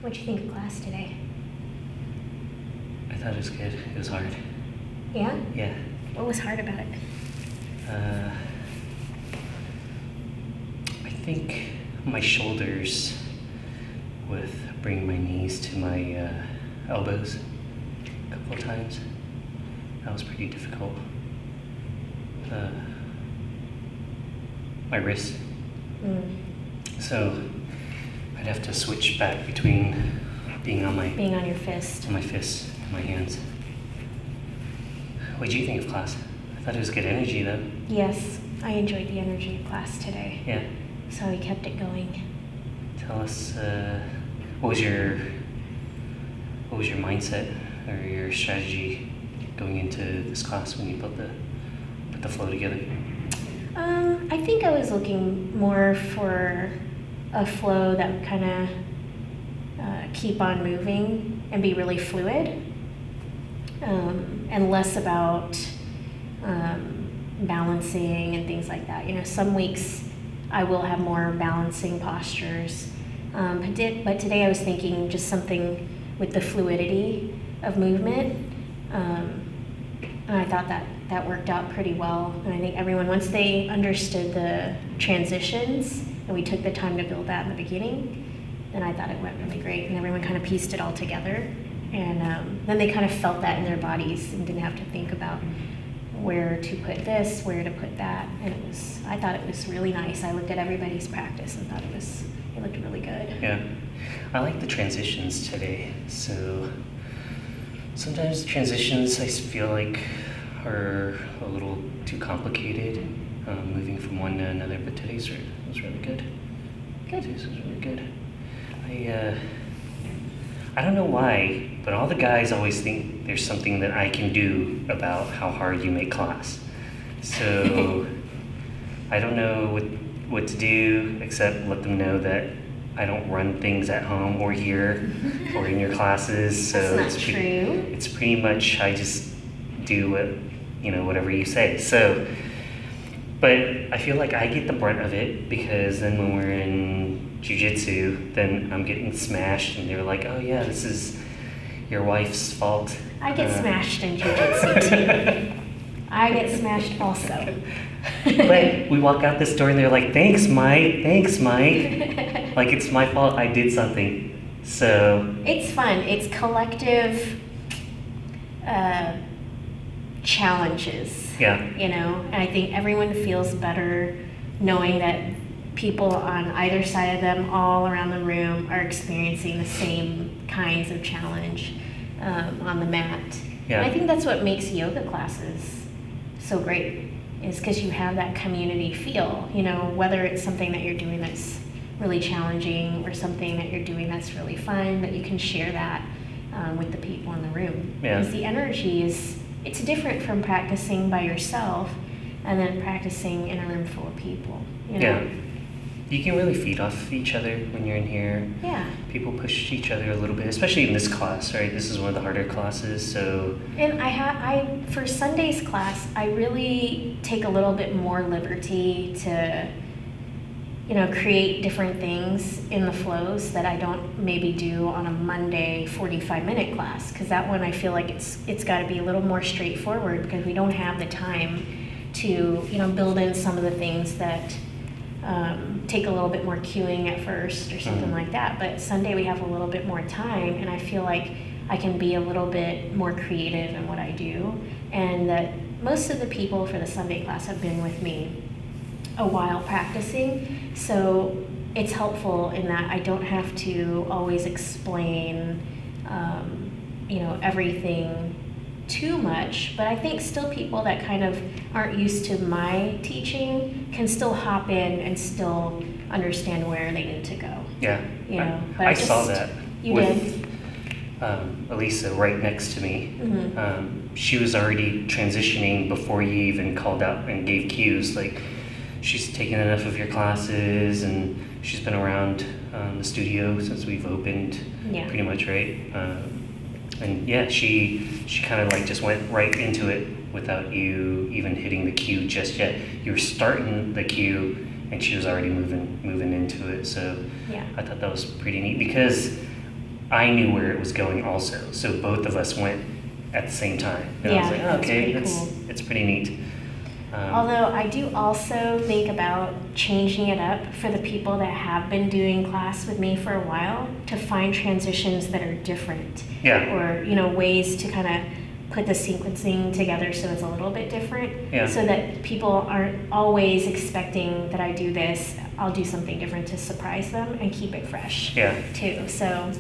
What'd you think of class today? I thought it was good. It was hard. Yeah? Yeah. What was hard about it? I think my shoulders with bringing my knees to my elbows a couple of times. That was pretty difficult. My wrist. So I'd have to switch back between being on your fist. on my fists and my hands. What did you think of class? I thought it was good energy though. Yes, I enjoyed the energy of class today. Yeah. So we kept it going. Tell us what was your mindset or your strategy going into this class when you put the flow together? I think I was looking more for a flow that would kind of keep on moving and be really fluid, and less about balancing and things like that. You know, some weeks I will have more balancing postures, but today I was thinking just something with the fluidity of movement, and I thought that worked out pretty well. And I think everyone, once they understood the transitions, and we took the time to build that in the beginning, then I thought it went really great, and everyone kind of pieced it all together. And then they kind of felt that in their bodies and didn't have to think about where to put this, where to put that. And I thought it was really nice. I looked at everybody's practice and thought it looked really good. Yeah. I like the transitions today. So sometimes the transitions I feel like are a little too complicated, moving from one to another, but today's was really good. Today's was really good. I don't know why, but all the guys always think there's something that I can do about how hard you make class. So I don't know what to do except let them know that I don't run things at home or here or in your classes. So That's not true. It's pretty much I just do whatever you say. So, but I feel like I get the brunt of it because then when we're in jiu-jitsu, then I'm getting smashed and they're like, oh yeah, this is your wife's fault. I get smashed in jiu-jitsu too. I get smashed also. But we walk out this door and they're like, thanks Mike. Like it's my fault I did something. So it's fun. It's collective challenges. Yeah. You know, and I think everyone feels better knowing that people on either side of them, all around the room, are experiencing the same kinds of challenge on the mat. Yeah. And I think that's what makes yoga classes so great, is because you have that community feel, you know, whether it's something that you're doing that's really challenging or something that you're doing that's really fun, that you can share that with the people in the room. Yeah. Because the energy it's different from practicing by yourself and then practicing in a room full of people, you know? Yeah. You can really feed off each other when you're in here. Yeah. People push each other a little bit, especially in this class, right? This is one of the harder classes, so. And for Sunday's class, I really take a little bit more liberty to, you know, create different things in the flows that I don't maybe do on a Monday 45-minute class, because that one I feel like it's got to be a little more straightforward because we don't have the time to, you know, build in some of the things that take a little bit more cueing at first or something like that. But Sunday we have a little bit more time, and I feel like I can be a little bit more creative in what I do, and that most of the people for the Sunday class have been with me a while practicing, so it's helpful in that I don't have to always explain you know, everything too much, but I think still people that kind of aren't used to my teaching can still hop in and still understand where they need to go. Yeah. You know, I saw that. You with, Elisa right next to me. Mm-hmm. She was already transitioning before you even called out and gave cues. Like, she's taken enough of your classes and she's been around the studio since we've opened. Yeah. Pretty much, right? And yeah, she kind of like just went right into it without you even hitting the cue just yet. You were starting the cue and she was already moving into it. So Yeah. I thought that was pretty neat because I knew where it was going also. So both of us went at the same time. And I was Yeah, like, oh, that's okay, pretty cool. it's pretty neat. Although I do also think about changing it up for the people that have been doing class with me for a while to find transitions that are different. Yeah. Or, ways to kind of put the sequencing together so it's a little bit different. Yeah. So that people aren't always expecting that I do this. I'll do something different to surprise them and keep it fresh. Yeah. Too. So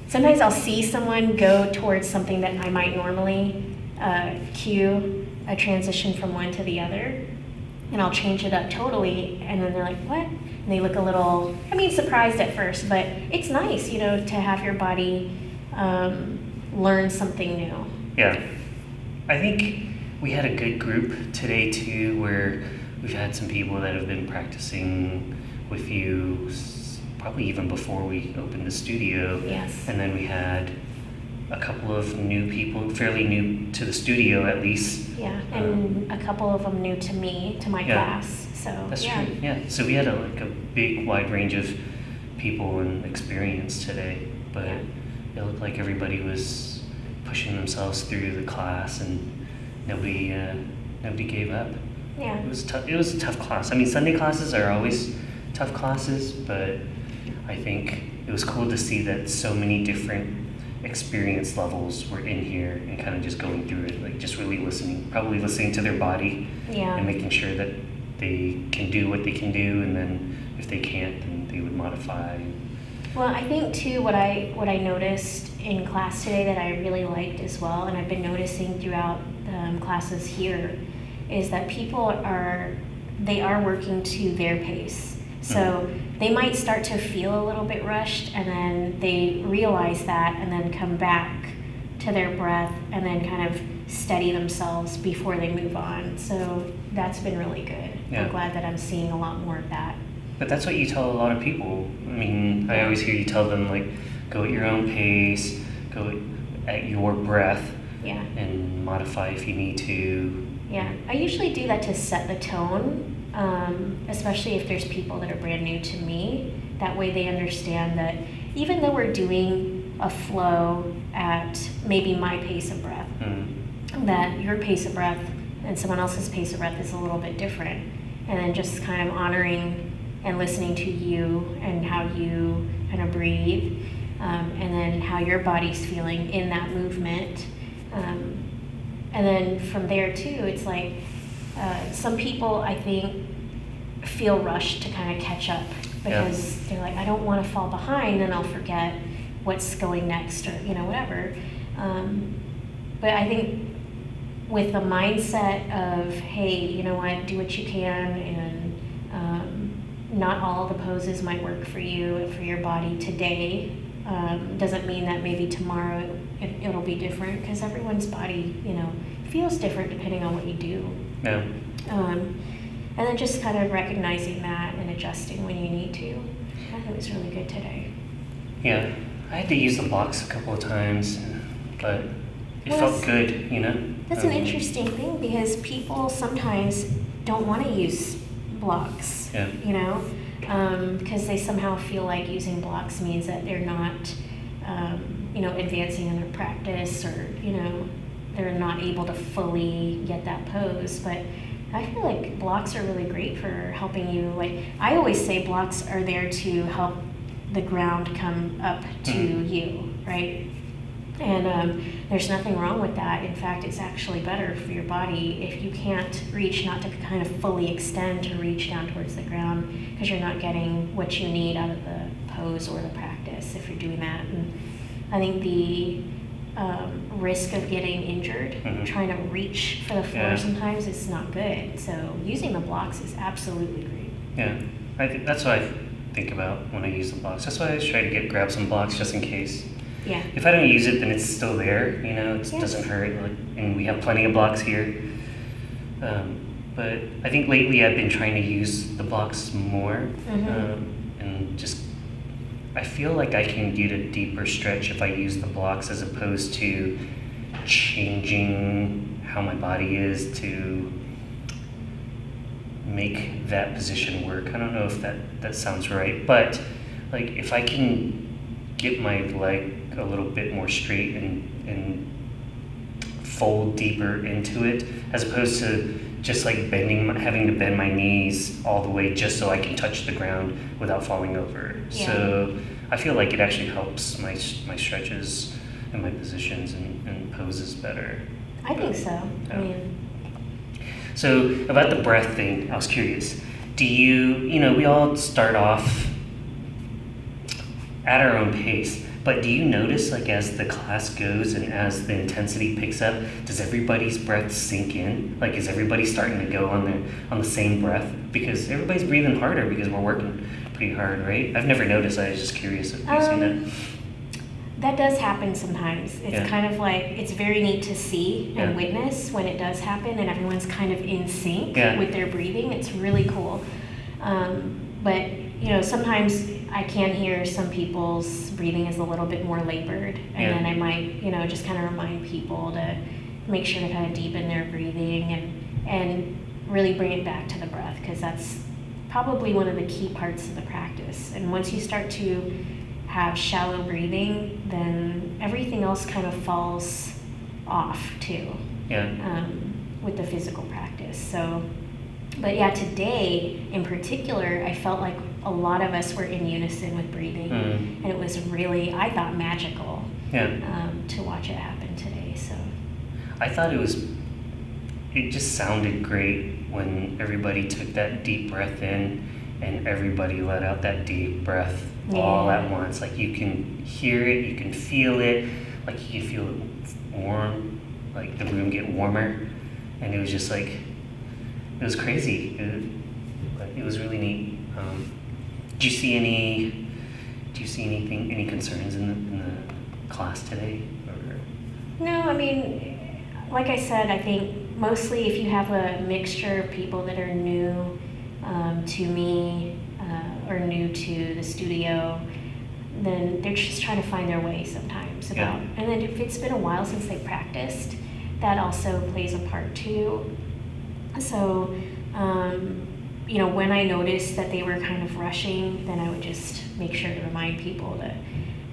sometimes I'll see someone go towards something that I might normally cue a transition from one to the other, and I'll change it up totally, and then they're like, what? And they look a little, surprised at first, but it's nice, to have your body learn something new. Yeah. I think we had a good group today too, where we've had some people that have been practicing with you probably even before we opened the studio. Yes. And then we had a couple of new people, fairly new to the studio at least. Yeah, and a couple of them new to me, to my class. So that's true. Yeah. So we had a big wide range of people and experience today, but it looked like everybody was pushing themselves through the class, and nobody gave up. Yeah. It was tough. It was a tough class. Sunday classes are always tough classes, but I think it was cool to see that so many different experience levels were in here and kind of just going through it, like just really probably listening to their body and making sure that they can do what they can do, and then if they can't, then they would modify. Well, I think too what I noticed in class today that I really liked as well, and I've been noticing throughout classes here, is that people are working to their pace. So they might start to feel a little bit rushed, and then they realize that, and then come back to their breath, and then kind of steady themselves before they move on. So that's been really good. Yeah. I'm glad that I'm seeing a lot more of that. But that's what you tell a lot of people. I always hear you tell them, like, go at your own pace, go at your breath, Yeah. and modify if you need to. Yeah, I usually do that to set the tone, especially if there's people that are brand new to me. That way they understand that even though we're doing a flow at maybe my pace of breath, that your pace of breath and someone else's pace of breath is a little bit different. And then just kind of honoring and listening to you and how you kind of breathe, and then how your body's feeling in that movement. And then from there too, it's like some people, I think, feel rushed to kind of catch up because they're like, I don't want to fall behind, then I'll forget what's going next, or whatever. But I think with the mindset of, hey, you know what, do what you can, and not all the poses might work for you, for your body today. Doesn't mean that maybe tomorrow it'll be different, because everyone's body, feels different depending on what you do. Yeah. And then just kind of recognizing that and adjusting when you need to. I think it was really good today. Yeah, I had to use the blocks a couple of times, but it felt good, That's an interesting thing, because people sometimes don't want to use blocks, because they somehow feel like using blocks means that they're not, advancing in their practice, or, they're not able to fully get that pose. But I feel like blocks are really great for helping you. Like, I always say blocks are there to help the ground come up to you, right? And there's nothing wrong with that. In fact, it's actually better for your body if you can't reach, not to kind of fully extend to reach down towards the ground, because you're not getting what you need out of the pose or the practice if you're doing that. And I think the risk of getting injured trying to reach for the floor sometimes is not good. So using the blocks is absolutely great. Yeah, that's what I think about when I use the blocks. That's why I always try to grab some blocks just in case. Yeah. If I don't use it, then it's still there. It doesn't hurt, and we have plenty of blocks here. But I think lately I've been trying to use the blocks more, and just I feel like I can get a deeper stretch if I use the blocks, as opposed to changing how my body is to make that position work. I don't know if that sounds right, but like if I can get my leg a little bit more straight and fold deeper into it, as opposed to just like having to bend my knees all the way just so I can touch the ground without falling over. Yeah. So I feel like it actually helps my stretches and my positions and poses better. I think so. Yeah. I mean, So about the breath thing, I was curious. Do you know, we all start off at our own pace, but do you notice, like, as the class goes and as the intensity picks up, does everybody's breath sink in? Like, is everybody starting to go on the same breath? Because everybody's breathing harder because we're working pretty hard, right? I've never noticed. I was just curious if you've seen that. that does happen sometimes. It's Yeah. kind of like, it's very neat to see and Yeah. witness when it does happen and everyone's kind of in sync Yeah. with their breathing. It's really cool. But, you know, sometimes I can hear some people's breathing is a little bit more labored. And Yeah. then I might, you know, just kind of remind people to make sure to kind of deepen their breathing and really bring it back to the breath, because that's probably one of the key parts of the practice. And once you start to have shallow breathing, then everything else kind of falls off too, Yeah. with the physical practice. So, but yeah, today in particular, I felt like a lot of us were in unison with breathing, Mm. and it was really, I thought, magical Yeah. to watch it happen today. So, I thought it just sounded great when everybody took that deep breath in and everybody let out that deep breath all Yeah. at once. Like, you can hear it, you can feel it, like you can feel it warm, like the room get warmer. And it was just like, it was crazy. But it was really neat. Do you see any concerns in the class today? Or? no, I mean, like I said, I think mostly if you have a mixture of people that are new to me or new to the studio, then they're just trying to find their way sometimes about. Yeah. And then if it's been a while since they practiced, that also plays a part too. So, you know, when I noticed that they were kind of rushing, then I would just make sure to remind people to,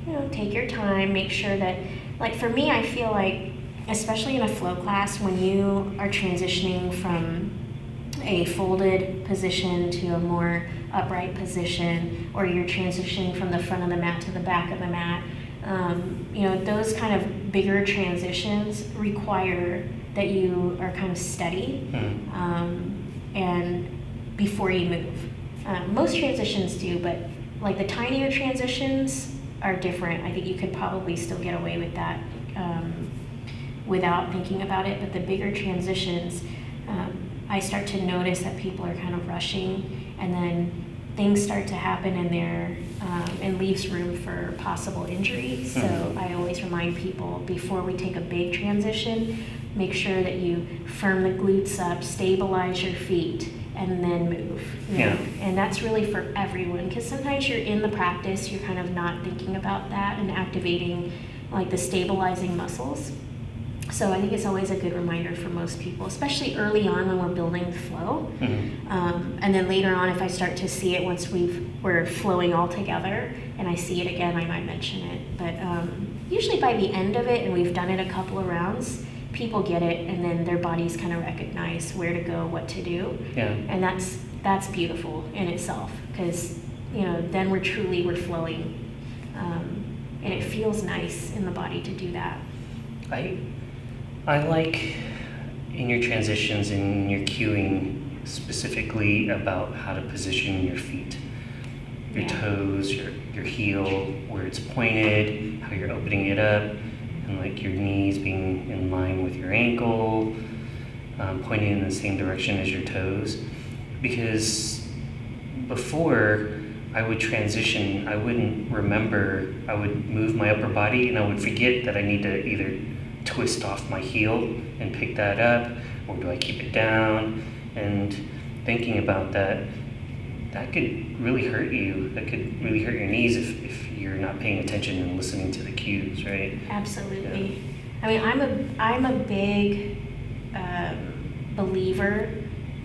you know, take your time, make sure that, like for me, I feel like, especially in a flow class, when you are transitioning from a folded position to a more upright position, or you're transitioning from the front of the mat to the back of the mat, you know, those kind of bigger transitions require that you are kind of steady and before you move. Most transitions do, but like the tinier transitions are different. I think you could probably still get away with that without thinking about it, but the bigger transitions, I start to notice that people are kind of rushing, and then things start to happen in there and leaves room for possible injury. So I always remind people before we take a big transition, make sure that you firm the glutes up, stabilize your feet, and then move. You know? Yeah. And that's really for everyone, because sometimes you're in the practice, you're kind of not thinking about that and activating like the stabilizing muscles. So I think it's always a good reminder for most people, especially early on when we're building flow. And then later on, if I start to see it once we're flowing all together and I see it again, I might mention it. But usually by the end of it, and we've done it a couple of rounds, people get it, and then their bodies kind of recognize where to go, what to do. Yeah. And that's beautiful in itself, because you know then we're flowing, and it feels nice in the body to do that. I like in your transitions and your cueing specifically about how to position your feet, your Yeah. toes, your heel, where it's pointed, how you're opening it up, and like your knees being in line with your ankle, pointing in the same direction as your toes. Because before I would transition, I wouldn't remember, I would move my upper body and I would forget that I need to either twist off my heel and pick that up, or do I keep it down? And thinking about that could really hurt you. That could really hurt your knees if you're not paying attention and listening to the cues, right? Absolutely. I mean, I'm a big believer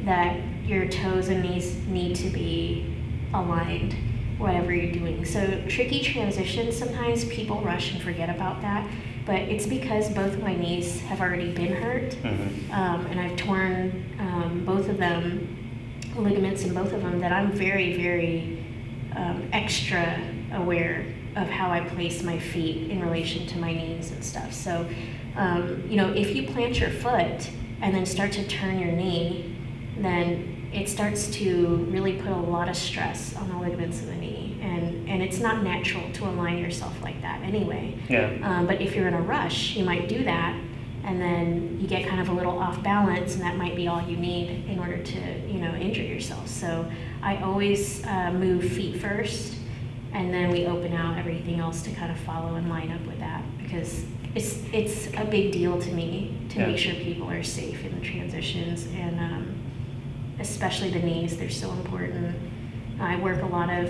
that your toes and knees need to be aligned. whatever you're doing. So tricky transitions, sometimes people rush and forget about that, but it's because both of my knees have already been hurt, and I've torn both of them, ligaments in both of them, that I'm very, very extra aware of how I place my feet in relation to my knees and stuff. So, if you plant your foot and then start to turn your knee, then it starts to really put a lot of stress on the ligaments of the knee. And it's not natural to align yourself like that anyway. Yeah. But if you're in a rush, you might do that, and then you get kind of a little off balance, and that might be all you need in order to, injure yourself. So I always move feet first, and then we open out everything else to kind of follow and line up with that, because it's a big deal to me to make sure people are safe in the transitions, and especially the knees, they're so important. I work a lot of,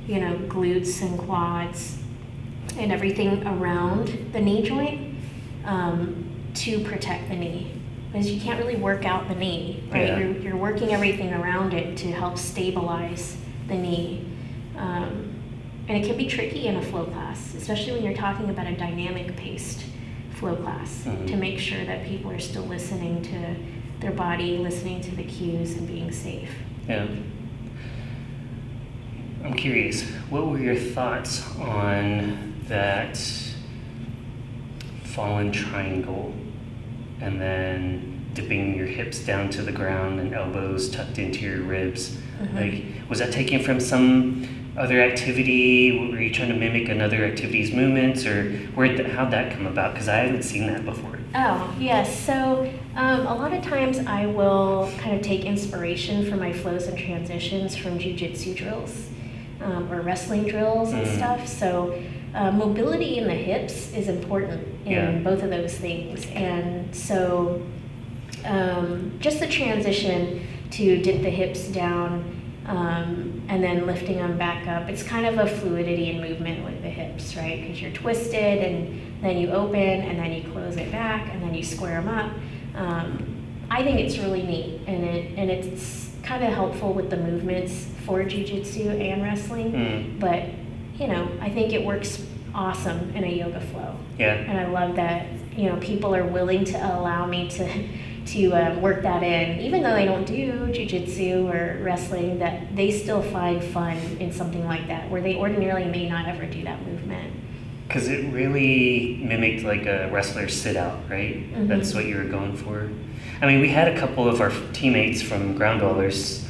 glutes and quads and everything around the knee joint to protect the knee, because you can't really work out the knee, right? Yeah. You're working everything around it to help stabilize the knee. And it can be tricky in a flow class, especially when you're talking about a dynamic paced flow class, to make sure that people are still listening to their body, listening to the cues, and being safe. Yeah. I'm curious, what were your thoughts on that fallen triangle and then dipping your hips down to the ground and elbows tucked into your ribs? Like, was that taken from some other activity? Were you trying to mimic another activity's movements, or how'd that come about? Because I haven't seen that before. Oh, yes. So a lot of times I will kind of take inspiration for my flows and transitions from jiu-jitsu drills or wrestling drills and stuff. So mobility in the hips is important in both of those things. And so just the transition to dip the hips down and then lifting them back up, it's kind of a fluidity in movement with the hips, right? Because you're twisted, and then you open, and then you close it back, and then you square them up. I think it's really neat, and it's kind of helpful with the movements for jiu-jitsu and wrestling. But I think it works awesome in a yoga flow. Yeah. And I love that people are willing to allow me to work that in, even though they don't do jiu-jitsu or wrestling, that they still find fun in something like that, where they ordinarily may not ever do that movement. Because it really mimicked like a wrestler sit out, right? That's what you were going for. I mean, we had a couple of our teammates from Ground Dwellers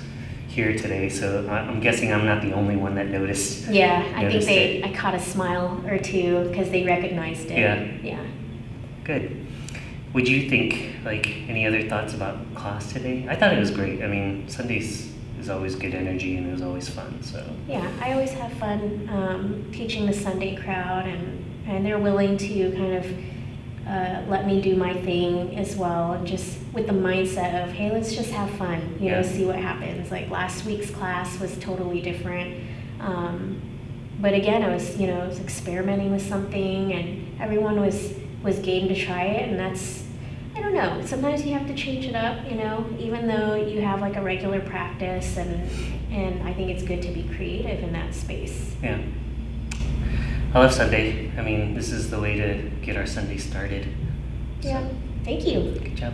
here today, so I'm guessing I'm not the only one that noticed. Yeah, I think I caught a smile or two because they recognized it. Yeah. Good. Would you think, any other thoughts about class today? I thought it was great. I mean, Sundays is always good energy, and it was always fun, so. Yeah, I always have fun teaching the Sunday crowd, and they're willing to kind of let me do my thing as well, and just with the mindset of, hey, let's just have fun, see what happens. Like last week's class was totally different. But again, I was experimenting with something, and everyone was game to try it, and that's, I don't know, sometimes you have to change it up, even though you have like a regular practice, and I think it's good to be creative in that space. Yeah. I love Sunday. I mean, this is the way to get our Sunday started. Yeah, thank you. Good job.